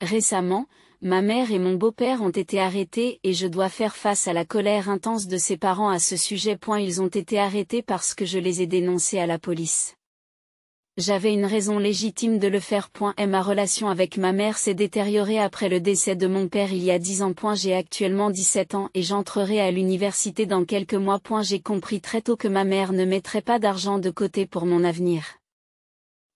Récemment, ma mère et mon beau-père ont été arrêtés et je dois faire face à la colère intense de ses parents à ce sujet. Ils ont été arrêtés parce que je les ai dénoncés à la police. J'avais une raison légitime de le faire. Ma relation avec ma mère s'est détériorée après le décès de mon père il y a 10 ans. J'ai actuellement 17 ans et j'entrerai à l'université dans quelques mois. J'ai compris très tôt que ma mère ne mettrait pas d'argent de côté pour mon avenir.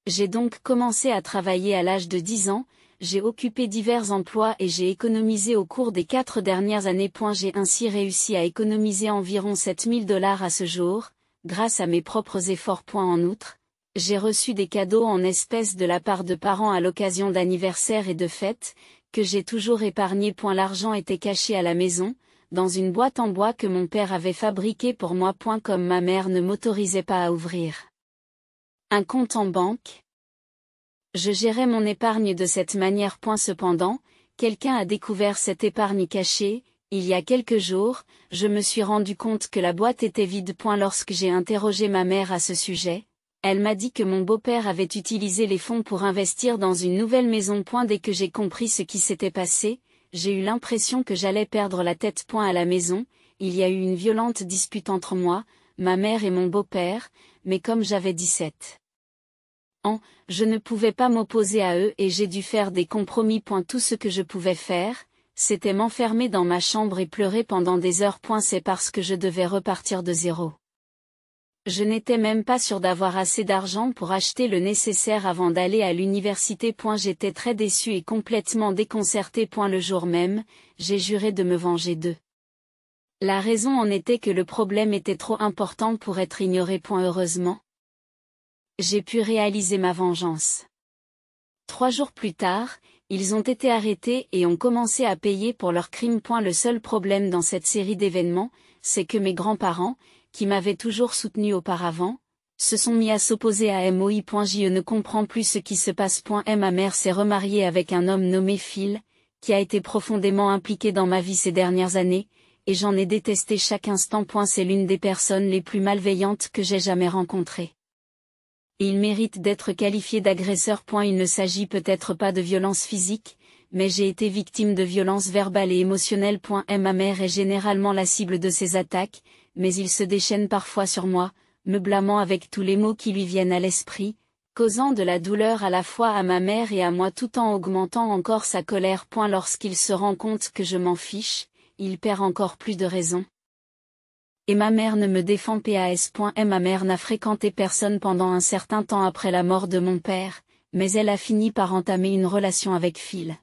J'ai donc commencé à travailler à l'âge de 10 ans, j'ai occupé divers emplois et j'ai économisé au cours des 4 dernières années. J'ai ainsi réussi à économiser environ $7 000 à ce jour, grâce à mes propres efforts. En outre, j'ai reçu des cadeaux en espèces de la part de parents à l'occasion d'anniversaires et de fêtes, que j'ai toujours épargnés. L'argent était caché à la maison, dans une boîte en bois que mon père avait fabriquée pour moi. Comme ma mère ne m'autorisait pas à ouvrir un compte en banque, je gérais mon épargne de cette manière. Cependant, quelqu'un a découvert cette épargne cachée. Il y a quelques jours, je me suis rendu compte que la boîte était vide. Lorsque j'ai interrogé ma mère à ce sujet, elle m'a dit que mon beau-père avait utilisé les fonds pour investir dans une nouvelle maison. Dès que j'ai compris ce qui s'était passé, j'ai eu l'impression que j'allais perdre la tête. À la maison, il y a eu une violente dispute entre moi, ma mère et mon beau-père, mais comme j'avais 17 ans, je ne pouvais pas m'opposer à eux et j'ai dû faire des compromis. Tout ce que je pouvais faire, c'était m'enfermer dans ma chambre et pleurer pendant des heures. C'est parce que je devais repartir de zéro. Je n'étais même pas sûre d'avoir assez d'argent pour acheter le nécessaire avant d'aller à l'université. J'étais très déçue et complètement déconcertée. Le jour même, j'ai juré de me venger d'eux. La raison en était que le problème était trop important pour être ignoré. Heureusement, j'ai pu réaliser ma vengeance. 3 jours plus tard, ils ont été arrêtés et ont commencé à payer pour leurs crimes. Le seul problème dans cette série d'événements, c'est que mes grands-parents, qui m'avaient toujours soutenu auparavant, se sont mis à s'opposer à moi. Je ne comprends plus ce qui se passe. Ma mère s'est remariée avec un homme nommé Phil, qui a été profondément impliqué dans ma vie ces dernières années, et j'en ai détesté chaque instant. C'est l'une des personnes les plus malveillantes que j'ai jamais rencontrées. Il mérite d'être qualifié d'agresseur. Il ne s'agit peut-être pas de violence physique, mais j'ai été victime de violences verbales et émotionnelles. Ma mère est généralement la cible de ces attaques, mais il se déchaîne parfois sur moi, me blâmant avec tous les mots qui lui viennent à l'esprit, causant de la douleur à la fois à ma mère et à moi tout en augmentant encore sa colère. Lorsqu'il se rend compte que je m'en fiche, il perd encore plus de raison. Et ma mère ne me défend pas. Ma mère n'a fréquenté personne pendant un certain temps après la mort de mon père, mais elle a fini par entamer une relation avec Phil.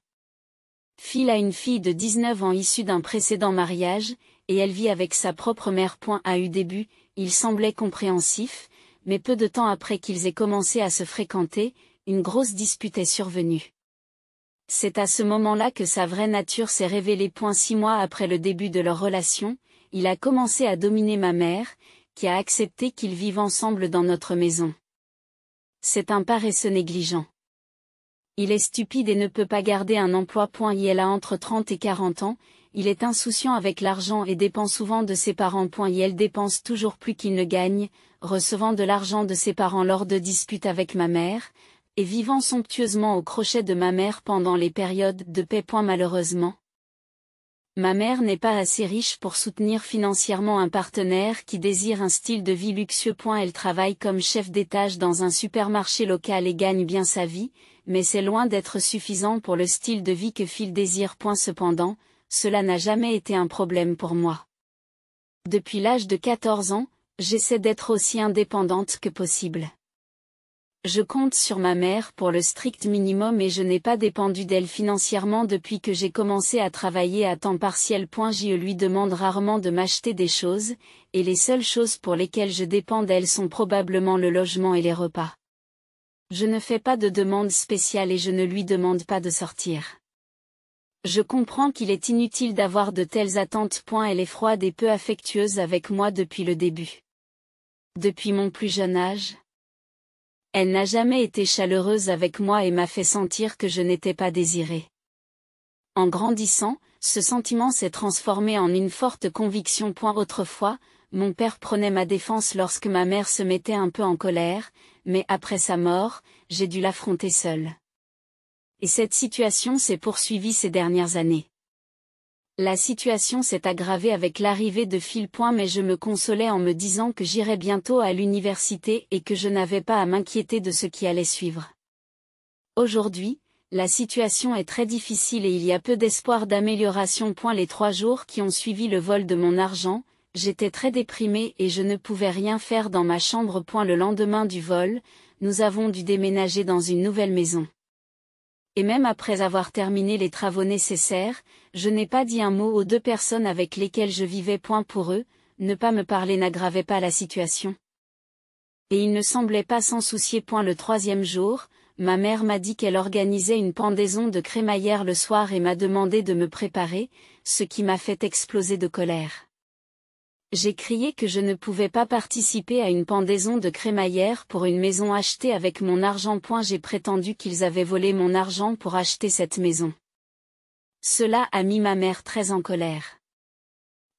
Phil a une fille de 19 ans issue d'un précédent mariage, et elle vit avec sa propre mère. Au début, il semblait compréhensif, mais peu de temps après qu'ils aient commencé à se fréquenter, une grosse dispute est survenue. C'est à ce moment-là que sa vraie nature s'est révélée. 6 mois après le début de leur relation, il a commencé à dominer ma mère, qui a accepté qu'ils vivent ensemble dans notre maison. C'est un paresseux négligent. Il est stupide et ne peut pas garder un emploi. Il a entre 30 et 40 ans, il est insouciant avec l'argent et dépend souvent de ses parents. Il dépense toujours plus qu'il ne gagne, recevant de l'argent de ses parents lors de disputes avec ma mère, et vivant somptueusement au crochet de ma mère pendant les périodes de paix. Malheureusement, ma mère n'est pas assez riche pour soutenir financièrement un partenaire qui désire un style de vie luxueux. Elle travaille comme chef d'étage dans un supermarché local et gagne bien sa vie, mais c'est loin d'être suffisant pour le style de vie que Phil désire. Cependant, cela n'a jamais été un problème pour moi. Depuis l'âge de 14 ans, j'essaie d'être aussi indépendante que possible. Je compte sur ma mère pour le strict minimum et je n'ai pas dépendu d'elle financièrement depuis que j'ai commencé à travailler à temps partiel. Je lui demande rarement de m'acheter des choses, et les seules choses pour lesquelles je dépends d'elle sont probablement le logement et les repas. Je ne fais pas de demande spéciale et je ne lui demande pas de sortir. Je comprends qu'il est inutile d'avoir de telles attentes. Elle est froide et peu affectueuse avec moi depuis le début. Depuis mon plus jeune âge, elle n'a jamais été chaleureuse avec moi et m'a fait sentir que je n'étais pas désirée. En grandissant, ce sentiment s'est transformé en une forte conviction. Autrefois, mon père prenait ma défense lorsque ma mère se mettait un peu en colère, mais après sa mort, j'ai dû l'affronter seule. Et cette situation s'est poursuivie ces dernières années. La situation s'est aggravée avec l'arrivée de Phil. Mais je me consolais en me disant que j'irais bientôt à l'université et que je n'avais pas à m'inquiéter de ce qui allait suivre. Aujourd'hui, la situation est très difficile et il y a peu d'espoir d'amélioration. Les 3 jours qui ont suivi le vol de mon argent, j'étais très déprimée et je ne pouvais rien faire dans ma chambre. Le lendemain du vol, nous avons dû déménager dans une nouvelle maison. Et même après avoir terminé les travaux nécessaires, je n'ai pas dit un mot aux 2 personnes avec lesquelles je vivais. Pour eux, ne pas me parler n'aggravait pas la situation. Et ils ne semblaient pas s'en soucier. Le 3e jour, ma mère m'a dit qu'elle organisait une pendaison de crémaillère le soir et m'a demandé de me préparer, ce qui m'a fait exploser de colère. J'ai crié que je ne pouvais pas participer à une pendaison de crémaillère pour une maison achetée avec mon argent. J'ai prétendu qu'ils avaient volé mon argent pour acheter cette maison. Cela a mis ma mère très en colère.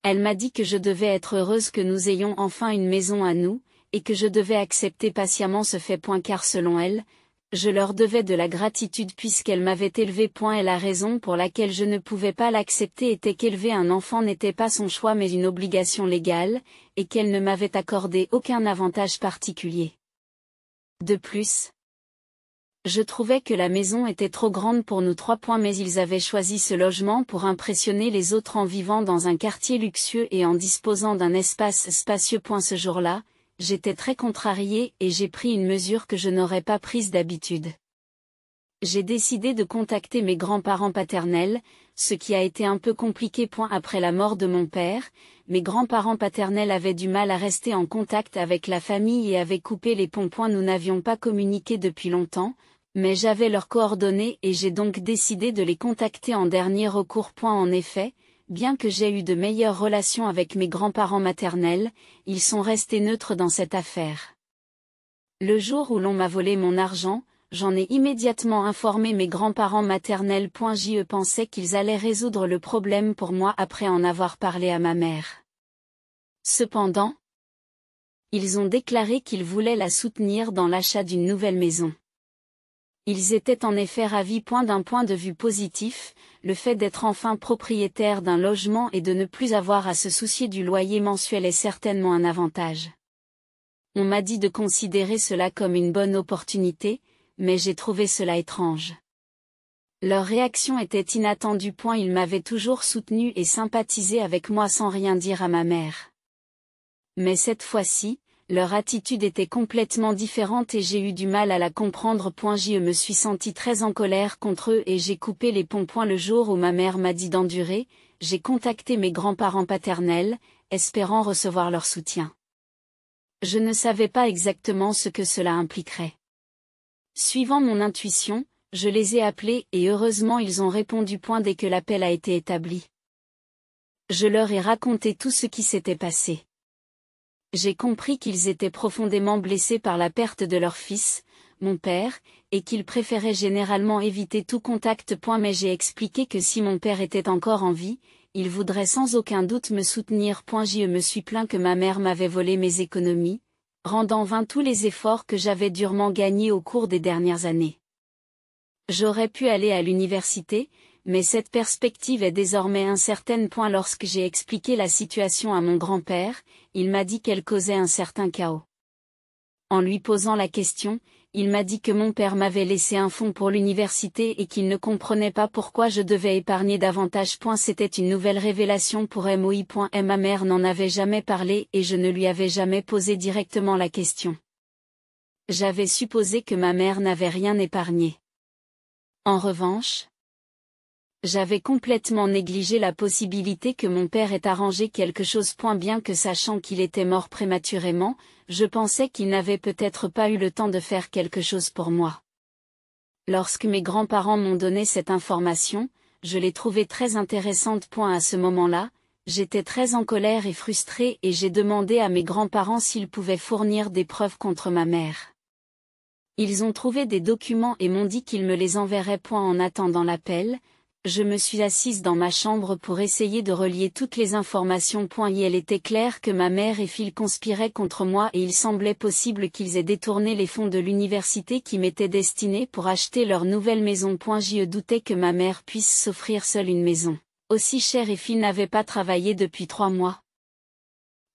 Elle m'a dit que je devais être heureuse que nous ayons enfin une maison à nous, et que je devais accepter patiemment ce fait. Car selon elle, je leur devais de la gratitude puisqu'elle m'avait élevée. Et la raison pour laquelle je ne pouvais pas l'accepter était qu'élever un enfant n'était pas son choix mais une obligation légale, et qu'elle ne m'avait accordé aucun avantage particulier. De plus, je trouvais que la maison était trop grande pour nous 3. Mais ils avaient choisi ce logement pour impressionner les autres en vivant dans un quartier luxueux et en disposant d'un espace spacieux. Ce jour-là, j'étais très contrariée et j'ai pris une mesure que je n'aurais pas prise d'habitude. J'ai décidé de contacter mes grands-parents paternels, ce qui a été un peu compliqué. Après la mort de mon père, mes grands-parents paternels avaient du mal à rester en contact avec la famille et avaient coupé les ponts. Nous n'avions pas communiqué depuis longtemps, mais j'avais leurs coordonnées et j'ai donc décidé de les contacter en dernier recours. En effet, bien que j'ai eu de meilleures relations avec mes grands-parents maternels, ils sont restés neutres dans cette affaire. Le jour où l'on m'a volé mon argent, j'en ai immédiatement informé mes grands-parents maternels. Je pensais qu'ils allaient résoudre le problème pour moi après en avoir parlé à ma mère. Cependant, ils ont déclaré qu'ils voulaient la soutenir dans l'achat d'une nouvelle maison. Ils étaient en effet ravis. D'un point de vue positif, le fait d'être enfin propriétaire d'un logement et de ne plus avoir à se soucier du loyer mensuel est certainement un avantage. On m'a dit de considérer cela comme une bonne opportunité, mais j'ai trouvé cela étrange. Leur réaction était inattendue. Ils m'avaient toujours soutenu et sympathisé avec moi sans rien dire à ma mère. Mais cette fois-ci, leur attitude était complètement différente et j'ai eu du mal à la comprendre. Je me suis sentie très en colère contre eux et j'ai coupé les ponts. Le jour où ma mère m'a dit d'endurer, j'ai contacté mes grands-parents paternels, espérant recevoir leur soutien. Je ne savais pas exactement ce que cela impliquerait. Suivant mon intuition, je les ai appelés et heureusement ils ont répondu. Dès que l'appel a été établi, je leur ai raconté tout ce qui s'était passé. J'ai compris qu'ils étaient profondément blessés par la perte de leur fils, mon père, et qu'ils préféraient généralement éviter tout contact. Mais j'ai expliqué que si mon père était encore en vie, il voudrait sans aucun doute me soutenir. Je me suis plaint que ma mère m'avait volé mes économies, rendant vains tous les efforts que j'avais durement gagnés au cours des dernières années. J'aurais pu aller à l'université, mais cette perspective est désormais incertaine. Lorsque j'ai expliqué la situation à mon grand-père, il m'a dit qu'elle causait un certain chaos. En lui posant la question, il m'a dit que mon père m'avait laissé un fonds pour l'université et qu'il ne comprenait pas pourquoi je devais épargner davantage. C'était une nouvelle révélation pour moi. Ma mère n'en avait jamais parlé et je ne lui avais jamais posé directement la question. J'avais supposé que ma mère n'avait rien épargné. En revanche, j'avais complètement négligé la possibilité que mon père ait arrangé quelque chose. Bien que sachant qu'il était mort prématurément, je pensais qu'il n'avait peut-être pas eu le temps de faire quelque chose pour moi. Lorsque mes grands-parents m'ont donné cette information, je l'ai trouvée très intéressante. À ce moment-là, j'étais très en colère et frustrée et j'ai demandé à mes grands-parents s'ils pouvaient fournir des preuves contre ma mère. Ils ont trouvé des documents et m'ont dit qu'ils me les enverraient. En attendant l'appel, Je me suis assise dans ma chambre pour essayer de relier toutes les informations. Et elle était claire que ma mère et Phil conspiraient contre moi et il semblait possible qu'ils aient détourné les fonds de l'université qui m'étaient destinés pour acheter leur nouvelle maison. Je doutais que ma mère puisse s'offrir seule une maison aussi chère et Phil n'avait pas travaillé depuis 3 mois.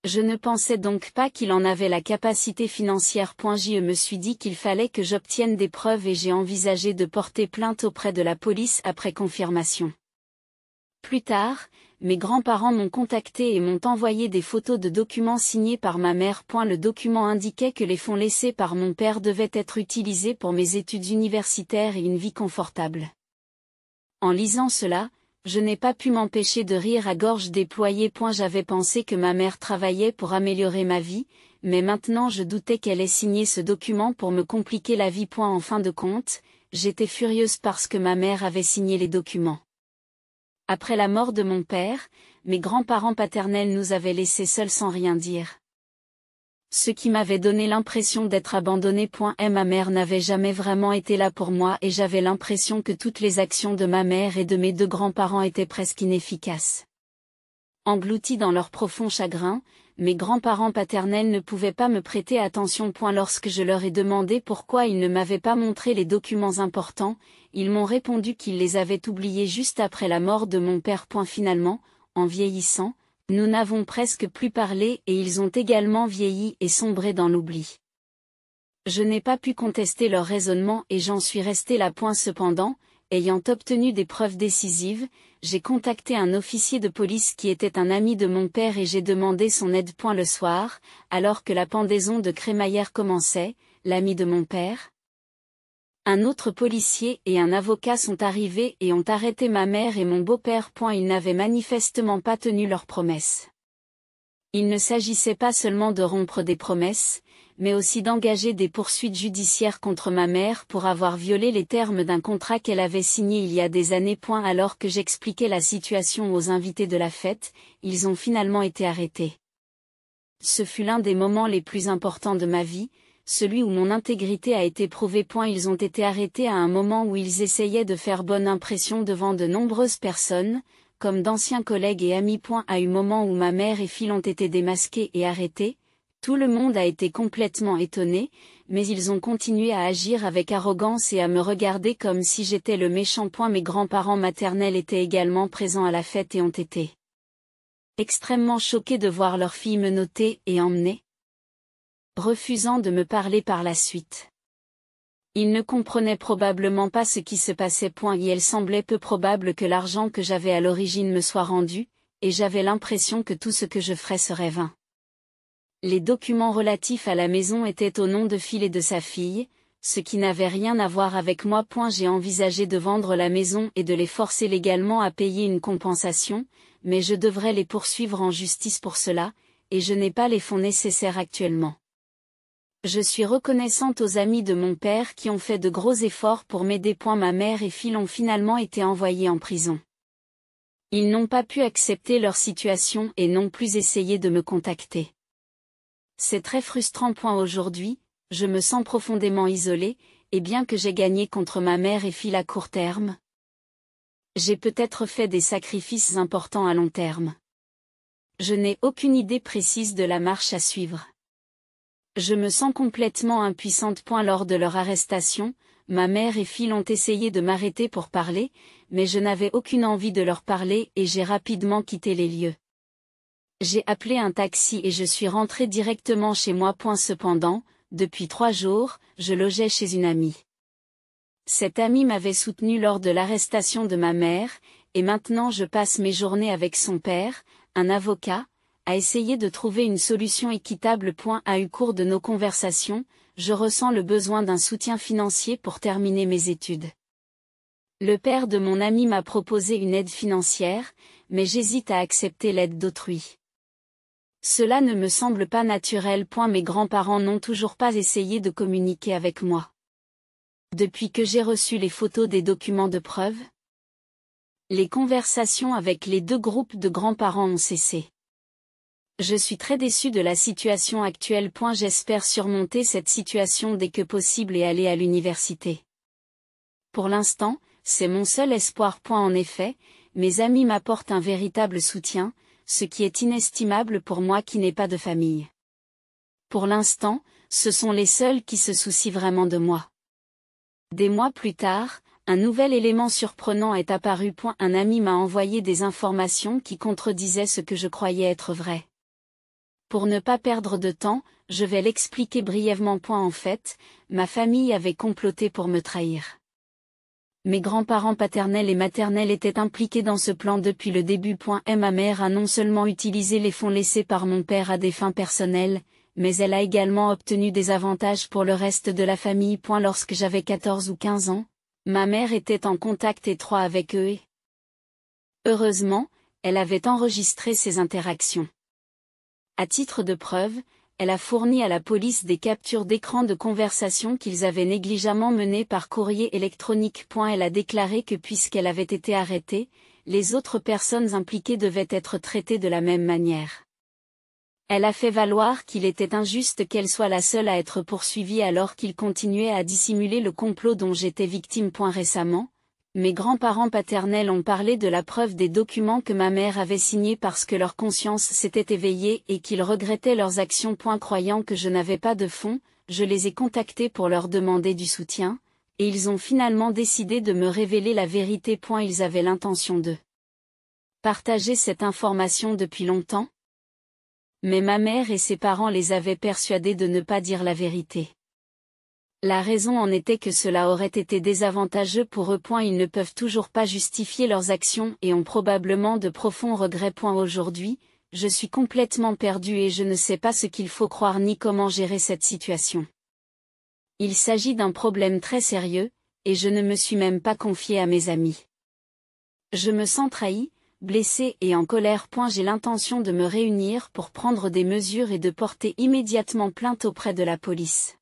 Je ne pensais donc pas qu'il en avait la capacité financière. Je me suis dit qu'il fallait que j'obtienne des preuves et j'ai envisagé de porter plainte auprès de la police après confirmation. Plus tard, mes grands-parents m'ont contacté et m'ont envoyé des photos de documents signés par ma mère. Le document indiquait que les fonds laissés par mon père devaient être utilisés pour mes études universitaires et une vie confortable. En lisant cela, je n'ai pas pu m'empêcher de rire à gorge déployée. J'avais pensé que ma mère travaillait pour améliorer ma vie, mais maintenant je doutais qu'elle ait signé ce document pour me compliquer la vie. En fin de compte, j'étais furieuse parce que ma mère avait signé les documents. Après la mort de mon père, mes grands-parents paternels nous avaient laissés seuls sans rien dire. Ce qui m'avait donné l'impression d'être abandonnée. Ma mère n'avait jamais vraiment été là pour moi et j'avais l'impression que toutes les actions de ma mère et de mes 2 grands-parents étaient presque inefficaces. Engloutis dans leur profond chagrin, mes grands-parents paternels ne pouvaient pas me prêter attention. Lorsque je leur ai demandé pourquoi ils ne m'avaient pas montré les documents importants, ils m'ont répondu qu'ils les avaient oubliés juste après la mort de mon père. Finalement, en vieillissant, nous n'avons presque plus parlé et ils ont également vieilli et sombré dans l'oubli. Je n'ai pas pu contester leur raisonnement et j'en suis restée là. Cependant, ayant obtenu des preuves décisives, j'ai contacté un officier de police qui était un ami de mon père et j'ai demandé son aide. Le soir, alors que la pendaison de crémaillère commençait, l'ami de mon père, un autre policier et un avocat sont arrivés et ont arrêté ma mère et mon beau-père. Ils n'avaient manifestement pas tenu leurs promesses. Il ne s'agissait pas seulement de rompre des promesses, mais aussi d'engager des poursuites judiciaires contre ma mère pour avoir violé les termes d'un contrat qu'elle avait signé il y a des années. Alors que j'expliquais la situation aux invités de la fête, ils ont finalement été arrêtés. Ce fut l'un des moments les plus importants de ma vie, celui où mon intégrité a été prouvée. Ils ont été arrêtés à un moment où ils essayaient de faire bonne impression devant de nombreuses personnes, comme d'anciens collègues et amis. À un moment où ma mère et Phil ont été démasqués et arrêtés, tout le monde a été complètement étonné, mais ils ont continué à agir avec arrogance et à me regarder comme si j'étais le méchant. Mes grands-parents maternels étaient également présents à la fête et ont été extrêmement choqués de voir leur fille menottée et emmenée, refusant de me parler par la suite. Ils ne comprenaient probablement pas ce qui se passait. Et il semblait peu probable que l'argent que j'avais à l'origine me soit rendu, et j'avais l'impression que tout ce que je ferais serait vain. Les documents relatifs à la maison étaient au nom de Phil et de sa fille, ce qui n'avait rien à voir avec moi. J'ai envisagé de vendre la maison et de les forcer légalement à payer une compensation, mais je devrais les poursuivre en justice pour cela, et je n'ai pas les fonds nécessaires actuellement. Je suis reconnaissante aux amis de mon père qui ont fait de gros efforts pour m'aider. Ma mère et Phil ont finalement été envoyés en prison. Ils n'ont pas pu accepter leur situation et n'ont plus essayé de me contacter. C'est très frustrant. Aujourd'hui, je me sens profondément isolée, et bien que j'ai gagné contre ma mère et Phil à court terme, j'ai peut-être fait des sacrifices importants à long terme. Je n'ai aucune idée précise de la marche à suivre. Je me sens complètement impuissante. Lors de leur arrestation, ma mère et Phil ont essayé de m'arrêter pour parler, mais je n'avais aucune envie de leur parler et j'ai rapidement quitté les lieux. J'ai appelé un taxi et je suis rentrée directement chez moi. Cependant, depuis 3 jours, je logeais chez une amie. Cette amie m'avait soutenue lors de l'arrestation de ma mère, et maintenant je passe mes journées avec son père, un avocat, à essayer de trouver une solution équitable. Au cours de nos conversations, je ressens le besoin d'un soutien financier pour terminer mes études. Le père de mon ami m'a proposé une aide financière, mais j'hésite à accepter l'aide d'autrui. Cela ne me semble pas naturel. Mes grands-parents n'ont toujours pas essayé de communiquer avec moi. Depuis que j'ai reçu les photos des documents de preuve, les conversations avec les 2 groupes de grands-parents ont cessé. Je suis très déçue de la situation actuelle. J'espère surmonter cette situation dès que possible et aller à l'université. Pour l'instant, C'est mon seul espoir. En effet, mes amis m'apportent un véritable soutien, ce qui est inestimable pour moi qui n'ai pas de famille. Pour l'instant, ce sont les seuls qui se soucient vraiment de moi. Des mois plus tard, un nouvel élément surprenant est apparu. Un ami m'a envoyé des informations qui contredisaient ce que je croyais être vrai. Pour ne pas perdre de temps, je vais l'expliquer brièvement. En fait, ma famille avait comploté pour me trahir. Mes grands-parents paternels et maternels étaient impliqués dans ce plan depuis le début. Et ma mère a non seulement utilisé les fonds laissés par mon père à des fins personnelles, mais elle a également obtenu des avantages pour le reste de la famille. Lorsque j'avais 14 ou 15 ans, ma mère était en contact étroit avec eux et, heureusement, elle avait enregistré ces interactions. À titre de preuve, elle a fourni à la police des captures d'écran de conversations qu'ils avaient négligemment menées par courrier électronique. Elle a déclaré que puisqu'elle avait été arrêtée, les autres personnes impliquées devaient être traitées de la même manière. Elle a fait valoir qu'il était injuste qu'elle soit la seule à être poursuivie alors qu'il continuait à dissimuler le complot dont j'étais victime. Récemment, mes grands-parents paternels ont parlé de la preuve des documents que ma mère avait signés parce que leur conscience s'était éveillée et qu'ils regrettaient leurs actions. Croyant que je n'avais pas de fonds, je les ai contactés pour leur demander du soutien, et ils ont finalement décidé de me révéler la vérité. Ils avaient l'intention de partager cette information depuis longtemps. Mais ma mère et ses parents les avaient persuadés de ne pas dire la vérité. La raison en était que cela aurait été désavantageux pour eux. Ils ne peuvent toujours pas justifier leurs actions et ont probablement de profonds regrets. Aujourd'hui, je suis complètement perdu et je ne sais pas ce qu'il faut croire ni comment gérer cette situation. Il s'agit d'un problème très sérieux, et je ne me suis même pas confié à mes amis. Je me sens trahi, blessé et en colère. J'ai l'intention de me réunir pour prendre des mesures et de porter immédiatement plainte auprès de la police.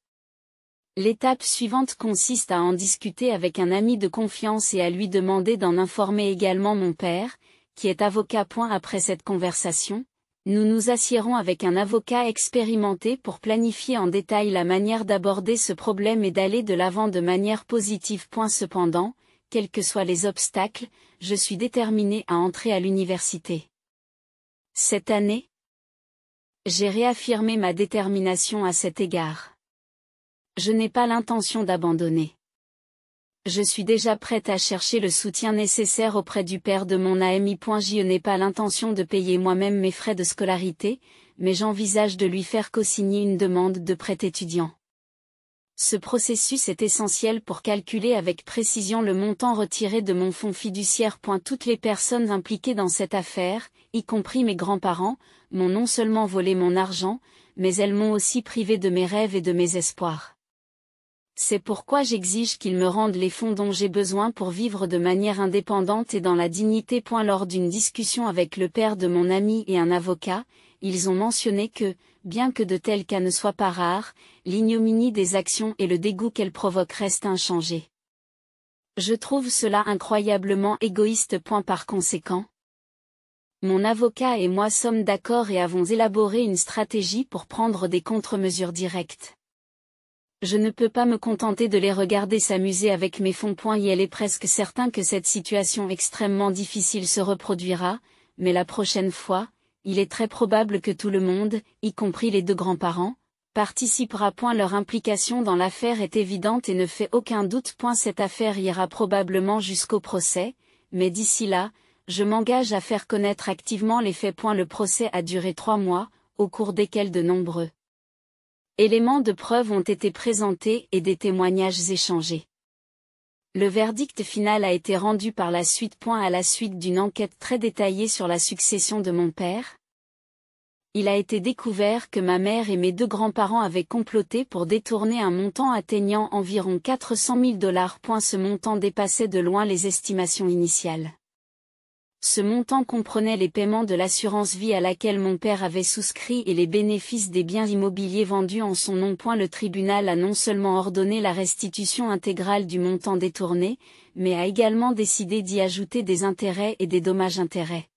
L'étape suivante consiste à en discuter avec un ami de confiance et à lui demander d'en informer également mon père, qui est avocat. Après cette conversation, nous nous assiérons avec un avocat expérimenté pour planifier en détail la manière d'aborder ce problème et d'aller de l'avant de manière positive. Cependant, quels que soient les obstacles, je suis déterminé à entrer à l'université. Cette année, j'ai réaffirmé ma détermination à cet égard. Je n'ai pas l'intention d'abandonner. Je suis déjà prête à chercher le soutien nécessaire auprès du père de mon ami. Je n'ai pas l'intention de payer moi-même mes frais de scolarité, mais j'envisage de lui faire co-signer une demande de prêt étudiant. Ce processus est essentiel pour calculer avec précision le montant retiré de mon fonds fiduciaire. Toutes les personnes impliquées dans cette affaire, y compris mes grands-parents, m'ont non seulement volé mon argent, mais elles m'ont aussi privé de mes rêves et de mes espoirs. C'est pourquoi j'exige qu'ils me rendent les fonds dont j'ai besoin pour vivre de manière indépendante et dans la dignité. Lors d'une discussion avec le père de mon ami et un avocat, ils ont mentionné que, bien que de tels cas ne soient pas rares, l'ignominie des actions et le dégoût qu'elles provoquent restent inchangés. Je trouve cela incroyablement égoïste. Par conséquent, mon avocat et moi sommes d'accord et avons élaboré une stratégie pour prendre des contre-mesures directes. Je ne peux pas me contenter de les regarder s'amuser avec mes fonds. Il est presque certain que cette situation extrêmement difficile se reproduira, mais la prochaine fois, il est très probable que tout le monde, y compris les deux grands-parents, participera. Leur implication dans l'affaire est évidente et ne fait aucun doute. Cette affaire ira probablement jusqu'au procès, mais d'ici là, je m'engage à faire connaître activement les faits. Le procès a duré 3 mois, au cours desquels de nombreux éléments de preuve ont été présentés et des témoignages échangés. Le verdict final a été rendu par la suite. À la suite d'une enquête très détaillée sur la succession de mon père, il a été découvert que ma mère et mes deux grands-parents avaient comploté pour détourner un montant atteignant environ 400 000 $. Ce montant dépassait de loin les estimations initiales. Ce montant comprenait les paiements de l'assurance vie à laquelle mon père avait souscrit et les bénéfices des biens immobiliers vendus en son nom. Le tribunal a non seulement ordonné la restitution intégrale du montant détourné, mais a également décidé d'y ajouter des intérêts et des dommages-intérêts.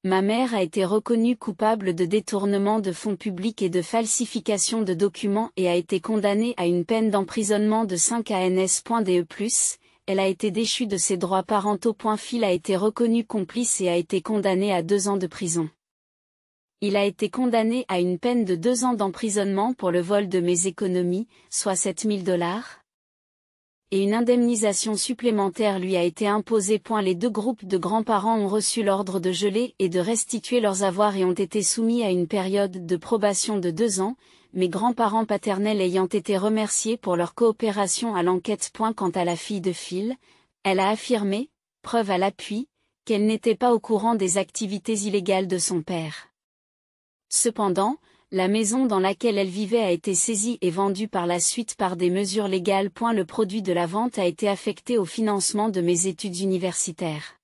Ma mère a été reconnue coupable de détournement de fonds publics et de falsification de documents et a été condamnée à une peine d'emprisonnement de 5 ans. elle a été déchue de ses droits parentaux. Phil a été reconnu complice et a été condamné à 2 ans de prison. Il a été condamné à une peine de 2 ans d'emprisonnement pour le vol de mes économies, soit $7 000. Et une indemnisation supplémentaire lui a été imposée. Les 2 groupes de grands-parents ont reçu l'ordre de geler et de restituer leurs avoirs et ont été soumis à une période de probation de 2 ans, mes grands-parents paternels ayant été remerciés pour leur coopération à l'enquête. Quant à la fille de Phil, elle a affirmé, preuve à l'appui, qu'elle n'était pas au courant des activités illégales de son père. Cependant, la maison dans laquelle elle vivait a été saisie et vendue par la suite par des mesures légales. Le produit de la vente a été affecté au financement de mes études universitaires.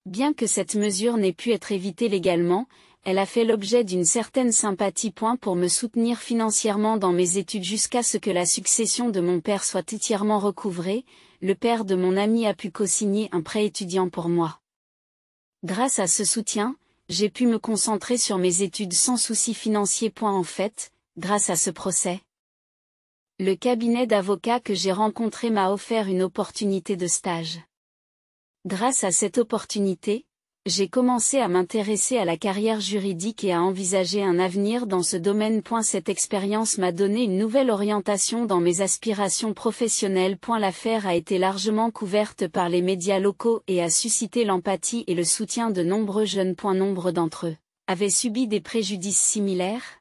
Bien que cette mesure n'ait pu être évitée légalement, elle a fait l'objet d'une certaine sympathie. Pour me soutenir financièrement dans mes études jusqu'à ce que la succession de mon père soit entièrement recouvrée, le père de mon ami a pu co-signer un prêt étudiant pour moi. Grâce à ce soutien, j'ai pu me concentrer sur mes études sans souci financier. En fait, grâce à ce procès, le cabinet d'avocats que j'ai rencontré m'a offert une opportunité de stage. Grâce à cette opportunité, j'ai commencé à m'intéresser à la carrière juridique et à envisager un avenir dans ce domaine. Cette expérience m'a donné une nouvelle orientation dans mes aspirations professionnelles. L'affaire a été largement couverte par les médias locaux et a suscité l'empathie et le soutien de nombreux jeunes. Nombre d'entre eux avaient subi des préjudices similaires.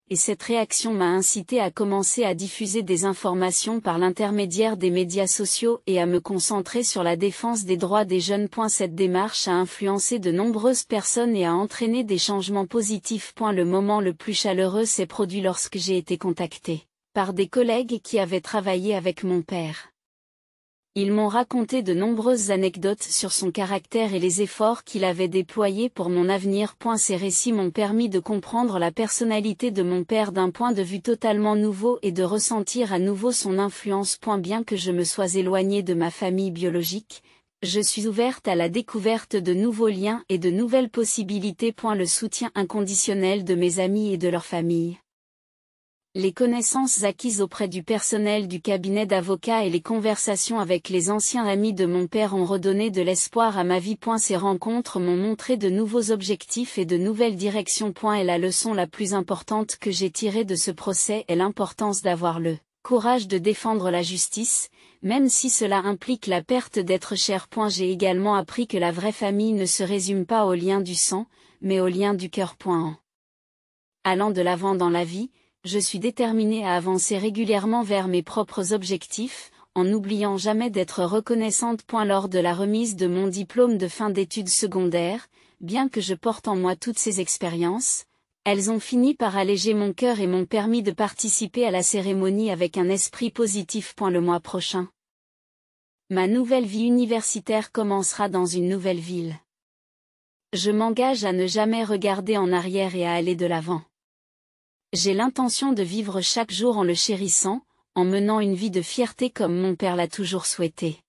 Et cette réaction m'a incité à commencer à diffuser des informations par l'intermédiaire des médias sociaux et à me concentrer sur la défense des droits des jeunes. Cette démarche a influencé de nombreuses personnes et a entraîné des changements positifs. Le moment le plus chaleureux s'est produit lorsque j'ai été contacté par des collègues qui avaient travaillé avec mon père. Ils m'ont raconté de nombreuses anecdotes sur son caractère et les efforts qu'il avait déployés pour mon avenir. Ces récits m'ont permis de comprendre la personnalité de mon père d'un point de vue totalement nouveau et de ressentir à nouveau son influence. Bien que je me sois éloignée de ma famille biologique, je suis ouverte à la découverte de nouveaux liens et de nouvelles possibilités. Le soutien inconditionnel de mes amis et de leur famille, les connaissances acquises auprès du personnel du cabinet d'avocats et les conversations avec les anciens amis de mon père ont redonné de l'espoir à ma vie. Ces rencontres m'ont montré de nouveaux objectifs et de nouvelles directions. Et la leçon la plus importante que j'ai tirée de ce procès est l'importance d'avoir le courage de défendre la justice, même si cela implique la perte d'êtres chers. J'ai également appris que la vraie famille ne se résume pas aux liens du sang, mais aux liens du cœur. En allant de l'avant dans la vie, je suis déterminée à avancer régulièrement vers mes propres objectifs, en n'oubliant jamais d'être reconnaissante. Lors de la remise de mon diplôme de fin d'études secondaires, bien que je porte en moi toutes ces expériences, elles ont fini par alléger mon cœur et m'ont permis de participer à la cérémonie avec un esprit positif. Le mois prochain, ma nouvelle vie universitaire commencera dans une nouvelle ville. Je m'engage à ne jamais regarder en arrière et à aller de l'avant. J'ai l'intention de vivre chaque jour en le chérissant, en menant une vie de fierté comme mon père l'a toujours souhaité.